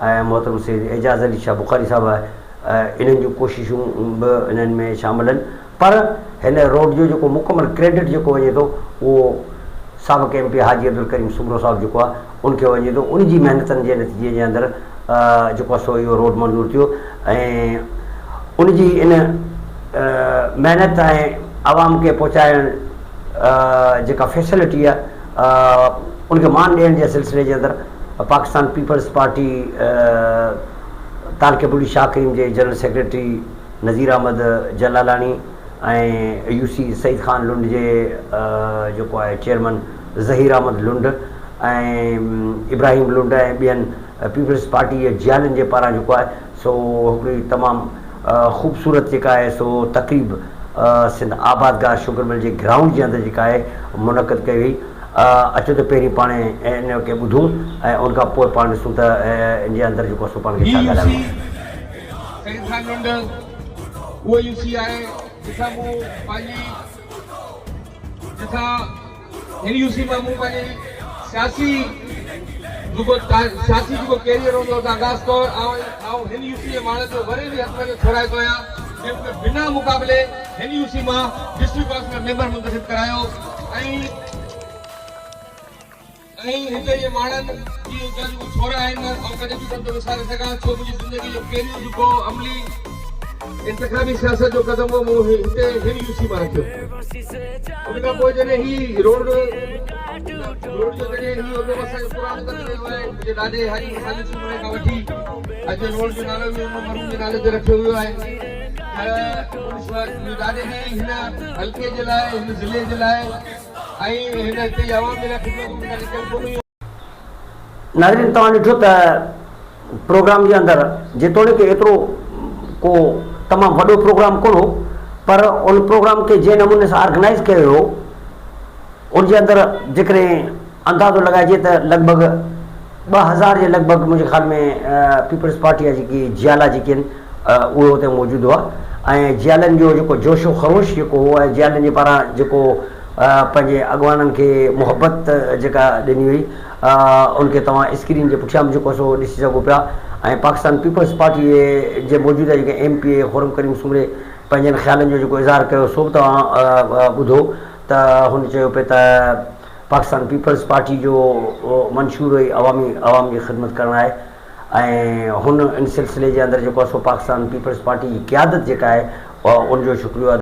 ऐं मोहतरम सैयद एजाज़ अली शाह बुखारी साहब इन्हनि जूं कोशिशूं बि इन्हनि में शामिल आहिनि। पर हिन रोड जो जेको मुकमल क्रेडिट जेको वञे थो उहो साबिक़ MP हाजी अब्दुल करीम सुमरो साहिबु जेको आहे उनखे वञे थो। उन जी महिनतनि जे नतीजे जे अंदरि जेको आहे सो इहो रोड मंज़ूरु थियो ऐं उन जी इन महिनत ऐं आवाम खे पहुचाइण जेका फैसिलिटी आहे उनखे मान ॾियण जे सिलसिले जे अंदरि पाकिस्तान पीपल्स पार्टी तारकेबुली शाह करीम जे जनरल सेक्रेटरी नज़ीर अहमद जलालानी ऐं UC सईद ख़ान लुंड जे जेको आहे चेयरमैन ज़हीर अहमद लुंड ऐं इब्राहिम लुंड ऐं ॿियनि पीपल्स पार्टी जे जियालनि जे पारां जेको आहे सो हिकिड़ी तमामु ख़ूबसूरत जेका आहे सो तक़रीब सिंध आबादगाह शुगर मिल जे ग्राउंड जे अंदरि जेका आहे मुनक़द कई वई। अचो त पहिरीं पाण इन खे ॿुधूं ऐं उन खां पोइ पाण ॾिसूं त इन जे अंदरि जेको आहे सो पाण खे छा ॻाल्हायूं। उहो UC आहे जिथां मूं पंहिंजी हिन UC मां मूं पंहिंजी सियासी जेको कैरियर हूंदो आहे आगाज़ कयो ऐं हिन UC जे माण्हुनि जो वरी बि हथ में छुड़ाए थो आहियां जंहिंखे बिना मुक़ाबले हिन UC मां डिस्ट्रिक्ट काउंसिल मेंबर मुंतखब करायो ऐं हिते जे माण्हुनि जी जेको छोरा आहिनि ऐं कॾहिं बि कोन थो विसारे सघां छो मुंहिंजी ज़िंदगी जो कैरियर जेको अमली इंतख़ाबी सियासत जो क़दम हो मूं हिते हिन UC मां रखियो। उन खां पोइ जॾहिं ही रोड जो जॾहिं ही असांजो पुराणो करे वियो आहे मुंहिंजे ॾाॾे हाजी ख़ालिद सुमरे खां वठी अॼु रोड जो नालो बि मरहूम जे नाले ते रखियो वियो आहे। मुंहिंजे ॾाॾे बि हिन हल्के जे लाइ हिन ज़िले जे लाइ ऐं हिन हिते आवाम जे लाइ ख़िदमत कयल कोन्हे। नाज़रीन तव्हां ॾिठो त प्रोग्राम जे अंदरि जेतोणीकि एतिरो को तमामु वॾो प्रोग्राम कोन हो पर उन प्रोग्राम खे जंहिं नमूने सां ऑर्गेनाइज़ कयो हो उनजे अंदरि जेकॾहिं अंदाज़ो लॻाइजे त लॻभॻि 2000 जे लॻभॻि मुंहिंजे ख़्याल में पीपल्स पार्टी जा जेकी जियाला जेके आहिनि उहे हुते मौजूदु हुआ ऐं जियालनि जो जेको जोशो ख़रोश जेको हो ऐं जियालनि जे पारां जेको पंहिंजे अॻवाननि खे मुहबत जेका ॾिनी हुई उनखे तव्हां स्क्रीन जे पुठियां बि जेको सो ॾिसी सघो पिया ऐं पाकिस्तान पीपल्स पार्टी जे मौजूदा जेके MP खुरम करीम सुमरे पंहिंजनि ख़्यालनि जो जेको इज़हार कयो सो बि तव्हां ॿुधो त हुन चयो पिए त पाकिस्तान पीपल्स पार्टी जो मंशूर हुई आवाम जी ख़िदमत करणु आहे ऐं हुन इन सिलसिले जे अंदरि जेको आहे सो पाकिस्तान पीपल्स पार्टी जी क़यादत जेका आहे उनजो शुक्रिया